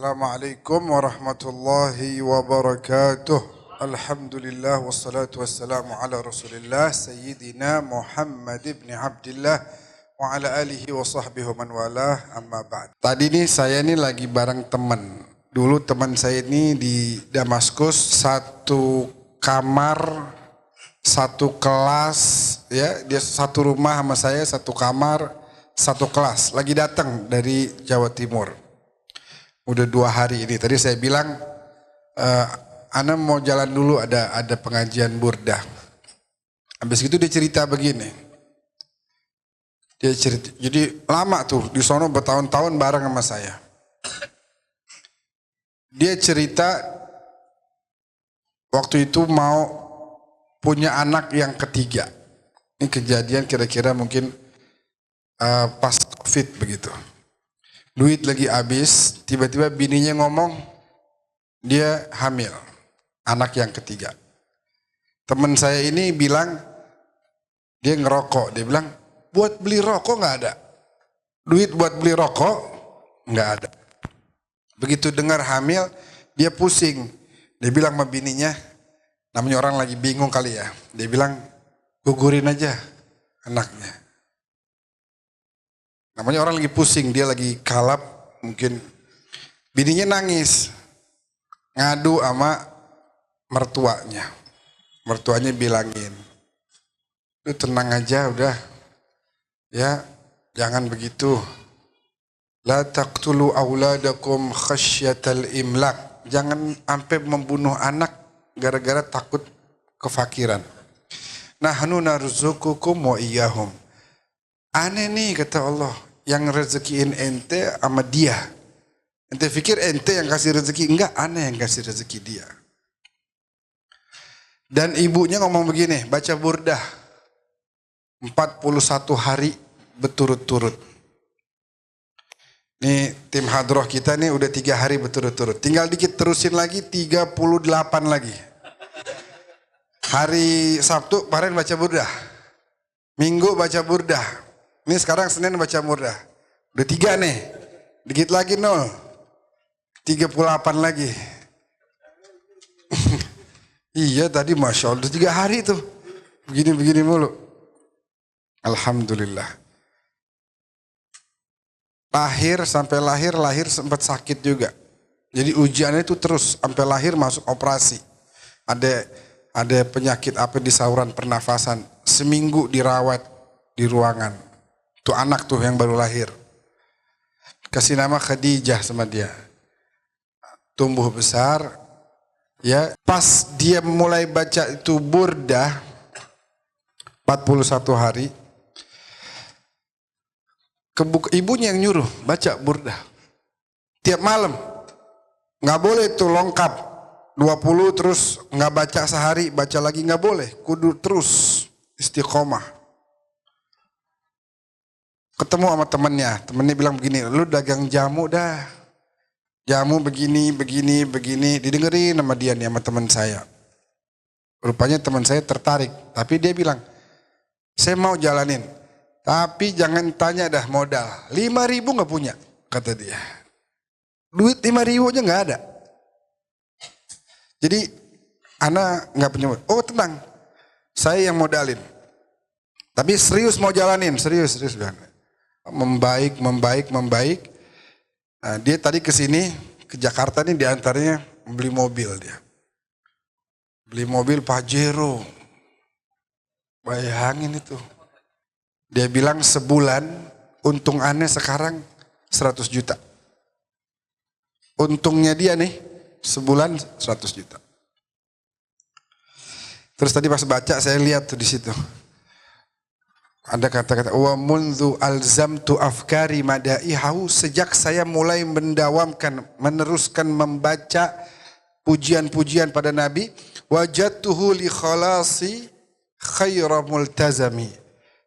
Assalamualaikum warahmatullahi wabarakatuh. Alhamdulillah wassalatu wassalamu ala Rasulillah Sayyidina Muhammad ibn Abdillah wa ala alihi wa sahbihi wa man walah, amma ba'd. Tadi nih saya nih lagi bareng teman. Dulu teman saya ini di Damaskus, satu kamar, satu kelas, ya, dia satu rumah sama saya, satu kamar, satu kelas. Lagi datang dari Jawa Timur. Udah 2 hari ini. Tadi saya bilang, Ana mau jalan dulu, ada pengajian burdah. Habis itu dia cerita begini. Dia cerita, jadi lama tuh di sono bertahun-tahun bareng sama saya. Dia cerita waktu itu mau punya anak yang ketiga. Ini kejadian kira-kira mungkin pas COVID begitu. Duit lagi habis, tiba-tiba bininya ngomong dia hamil, anak yang ketiga. Teman saya ini bilang dia ngerokok, dia bilang buat beli rokok nggak ada, duit buat beli rokok nggak ada. Begitu dengar hamil, dia pusing, dia bilang sama bininya, namanya orang lagi bingung kali ya, dia bilang gugurin aja anaknya. Namanya orang lagi pusing, dia lagi kalap mungkin. Bininya nangis, ngadu sama mertuanya. Mertuanya bilangin, lu tenang aja udah, ya jangan begitu. La taqtulu auladakum khasyatal imlak. Jangan sampai membunuh anak gara-gara takut kefakiran. Nahnu narzuqukum wa iyyahum. Aneh nih kata Allah, yang rezekiin ente sama dia. Ente pikir ente yang kasih rezeki, enggak, aneh yang kasih rezeki dia. Dan ibunya ngomong begini, baca burdah 41 hari berturut-turut. Nih tim hadroh kita nih udah 3 hari berturut-turut. Tinggal dikit terusin lagi 38 lagi. Hari Sabtu kemarin baca burdah. Minggu baca burdah. Ini sekarang Senin baca burdah. Udah 3 nih. Dikit lagi 0. 38 lagi. Iya tadi Masya Allah 3 hari tuh. Begini-begini mulu. Alhamdulillah. Sampai lahir sempat sakit juga. Jadi ujiannya itu terus sampai lahir masuk operasi. Ada penyakit apa di saluran pernafasan. Seminggu dirawat di ruangan. Tuh anak tuh yang baru lahir. Kasih nama Khadijah sama dia. Tumbuh besar. Ya, pas dia mulai baca itu burdah 41 hari. Ibunya yang nyuruh baca burdah. Tiap malam. Nggak boleh tuh lengkap 20 terus nggak baca sehari, baca lagi nggak boleh. Kudu terus istiqomah. Ketemu sama temennya bilang begini, lu dagang jamu dah. Jamu begini. Didengerin sama dia nih, sama teman saya. Rupanya teman saya tertarik, tapi dia bilang, saya mau jalanin. Tapi jangan tanya dah modal, 5.000 gak punya, kata dia. Duit 5.000 aja gak ada. Jadi, anak gak punya modal. Oh tenang, saya yang modalin. Tapi serius mau jalanin, serius. Membaik. Nah, dia tadi kesini ke Jakarta nih diantaranya beli mobil dia. Beli mobil Pajero. Bayangin itu. Dia bilang sebulan untung aneh sekarang 100 juta. Untungnya dia nih sebulan 100 juta. Terus tadi pas baca saya lihat tuh di situ. Ada kata-kata wa mundu alzamtu afkari madaihahu, sejak saya mulai meneruskan membaca pujian-pujian pada Nabi, wajadtuhu li khalasi khaira multazami.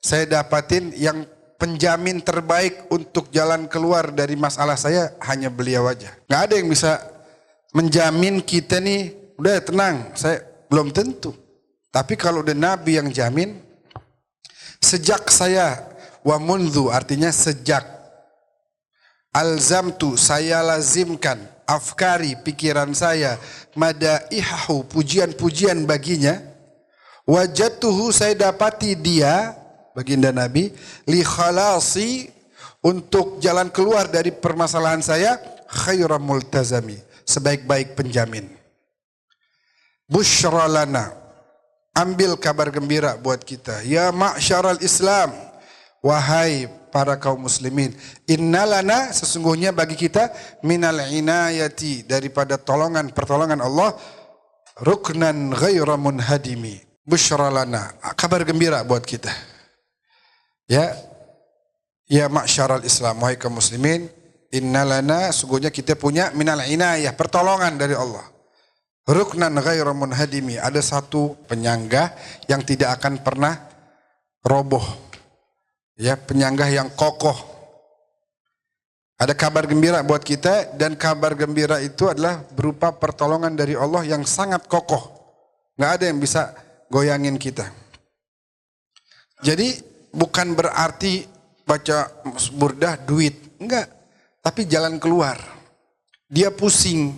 Saya dapatin yang penjamin terbaik untuk jalan keluar dari masalah saya hanya beliau aja. Nggak ada yang bisa menjamin kita nih, udah tenang, saya belum tentu. Tapi kalau udah Nabi yang jamin, sejak saya wa mundu artinya sejak, alzamtu saya lazimkan, afkari, pikiran saya, madaihahu, pujian-pujian baginya, wajadtuhu, saya dapati dia, baginda Nabi, li khalasi, untuk jalan keluar dari permasalahan saya, khairam multazami, sebaik-baik penjamin. Bushra lana, ambil kabar gembira buat kita. Ya ma'syaral Islam, wahai para kaum muslimin, innalana, sesungguhnya bagi kita, minal inayati, daripada pertolongan Allah, ruknan ghaira munhadimi. Bushra lana, kabar gembira buat kita. Ya ma'syaral Islam, wahai kaum muslimin, innalana, sesungguhnya kita punya minal inayah, pertolongan dari Allah. Ruknan ghaira munhadimi, ada satu penyangga yang tidak akan pernah roboh. Ya, penyangga yang kokoh. Ada kabar gembira buat kita, dan kabar gembira itu adalah berupa pertolongan dari Allah yang sangat kokoh. Nggak ada yang bisa goyangin kita. Jadi bukan berarti baca burdah duit, enggak. Tapi jalan keluar. Dia pusing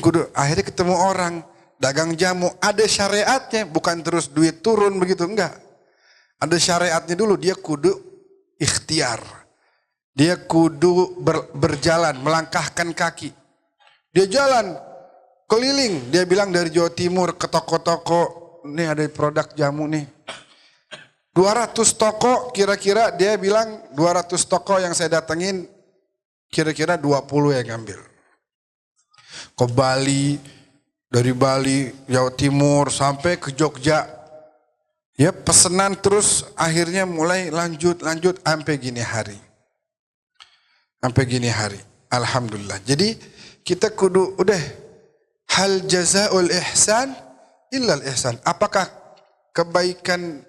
kudu, akhirnya ketemu orang dagang jamu, ada syariatnya, bukan terus duit turun begitu, enggak. Ada syariatnya dulu, dia kudu ikhtiar. Dia kudu berjalan, melangkahkan kaki. Dia jalan keliling, dia bilang dari Jawa Timur ke toko-toko, nih ada produk jamu nih. 200 toko, kira-kira dia bilang 200 toko yang saya datengin, kira-kira 20 yang ngambil. Ke Bali, dari Bali, Jawa Timur, sampai ke Jogja. Ya, pesanan terus, akhirnya mulai lanjut, sampai gini hari. Alhamdulillah. Jadi kita kudu, udah, hal jazaul ihsan illal ihsan. Apakah kebaikan,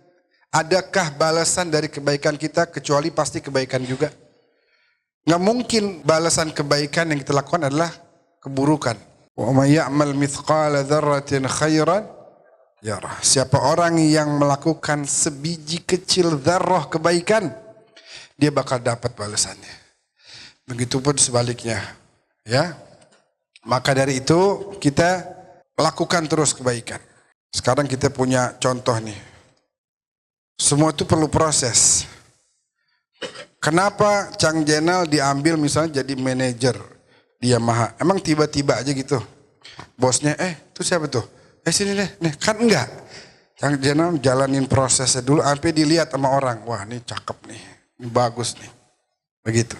adakah balasan dari kebaikan kita, kecuali pasti kebaikan juga. Nggak mungkin balasan kebaikan yang kita lakukan adalah keburukan. Wa may ya'mal mithqala dzarratin khairan yarah. Siapa orang yang melakukan sebiji kecil dzarrah kebaikan, dia bakal dapat balasannya. Begitupun sebaliknya, ya. Maka dari itu kita lakukan terus kebaikan. Sekarang kita punya contoh nih. Semua itu perlu proses. Kenapa Chang Jenal diambil misalnya jadi manajer di Yamaha? Emang tiba-tiba aja gitu. Bosnya, itu siapa tuh? Sini deh, nih kan enggak. Chang Jenal jalanin prosesnya dulu sampai dilihat sama orang. Wah, ini cakep nih, ini bagus nih. Begitu.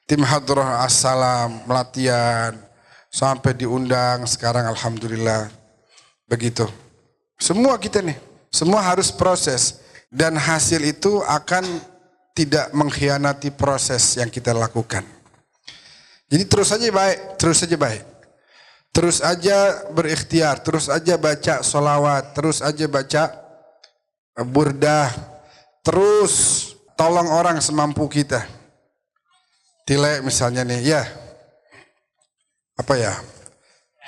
Tim Hadrah Assalam, melatihan, sampai diundang, sekarang alhamdulillah. Begitu. Semua kita nih, semua harus proses. Dan hasil itu akan tidak mengkhianati proses yang kita lakukan. Jadi terus aja baik. Terus aja berikhtiar, terus aja baca sholawat, terus aja baca burdah, terus tolong orang semampu kita. Tile misalnya nih,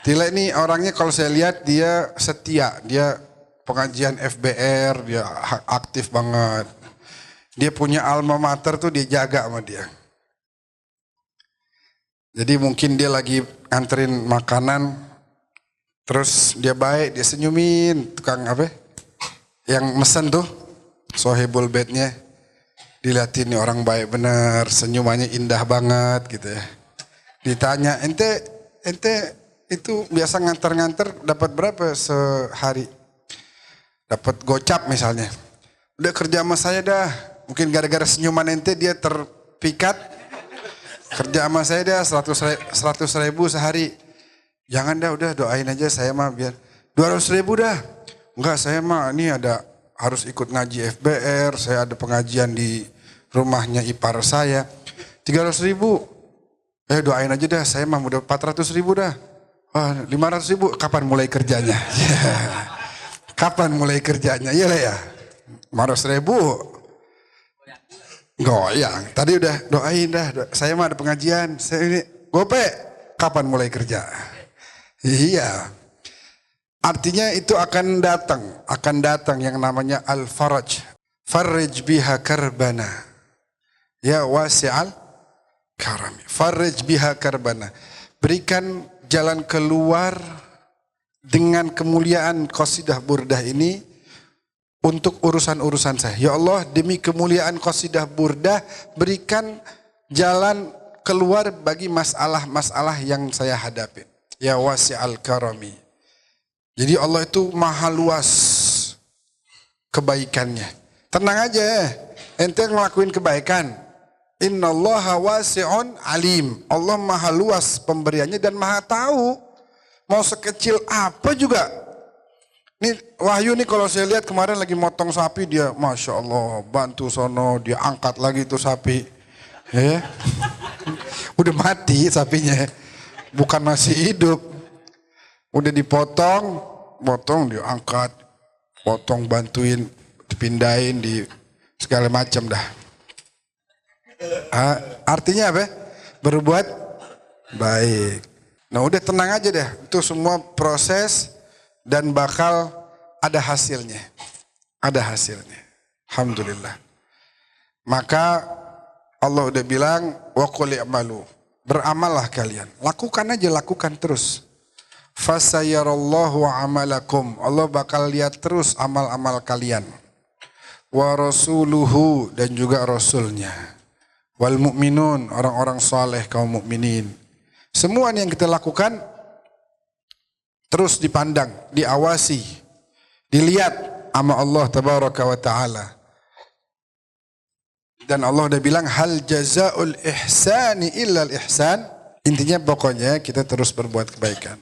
Tile ini orangnya kalau saya lihat dia setia, dia pengajian FBR, dia aktif banget. Dia punya alma mater tuh dia jaga sama dia. Jadi mungkin dia lagi anterin makanan, terus dia baik, dia senyumin tukang yang mesen tuh, sohibul bednya, dilihatin nih orang baik bener, senyumannya indah banget gitu ya. Ditanya, ente itu biasa nganter dapat berapa sehari? Dapat gocap misalnya. Udah kerja sama saya dah, mungkin gara-gara senyuman ente dia terpikat. Kerja sama saya dah 100 ribu sehari. Jangan dah, udah doain aja saya mah biar 200 ribu dah. Enggak, saya mah ini harus ikut ngaji FBR, saya ada pengajian di rumahnya ipar saya. 300 ribu. Doain aja dah, saya mah udah 400 ribu dah. 500 ribu, kapan mulai kerjanya? Kapan mulai kerjanya? Iya lah ya. 500 ribu. Goyang. Tadi udah doain dah. Saya mah ada pengajian. Saya ini gope. Kapan mulai kerja? Iya. Artinya itu akan datang yang namanya al-faraj. Farij biha karbana. Ya wasi'al karami. Farij biha karbana. Berikan jalan keluar dengan kemuliaan qasidah burdah ini untuk urusan-urusan saya. Ya Allah, demi kemuliaan qasidah burdah, berikan jalan keluar bagi masalah-masalah yang saya hadapi. Ya wasi'al karami. Jadi Allah itu maha luas kebaikannya. Tenang aja, ente ngelakuin kebaikan. Innallaha wasi'un alim. Allah maha luas pemberiannya dan maha tahu. Mau sekecil apa juga. Nih Wahyu nih kalau saya lihat kemarin lagi motong sapi dia, Masya Allah, bantu sono, dia angkat lagi tuh sapi. Ya. Udah mati sapinya, bukan masih hidup. Udah dipotong, dia angkat, potong bantuin, dipindahin di segala macam dah. Artinya apa? Berbuat baik. Nah udah tenang aja deh, itu semua proses dan bakal ada hasilnya. Ada hasilnya. Alhamdulillah. Maka Allah udah bilang, wa qul i'malu. Beramallah kalian. Lakukan aja, lakukan terus. Fasayarallahu amalakum. Allah bakal lihat terus amal-amal kalian. Wa rasuluhu, dan juga rasulnya. Wal mu'minun, orang-orang saleh kaum mukminin. Semua yang kita lakukan terus dipandang, diawasi, dilihat sama Allah tabaraka wa ta'ala. Dan Allah udah bilang hal jazaul ihsani illal ihsan. Intinya pokoknya kita terus berbuat kebaikan.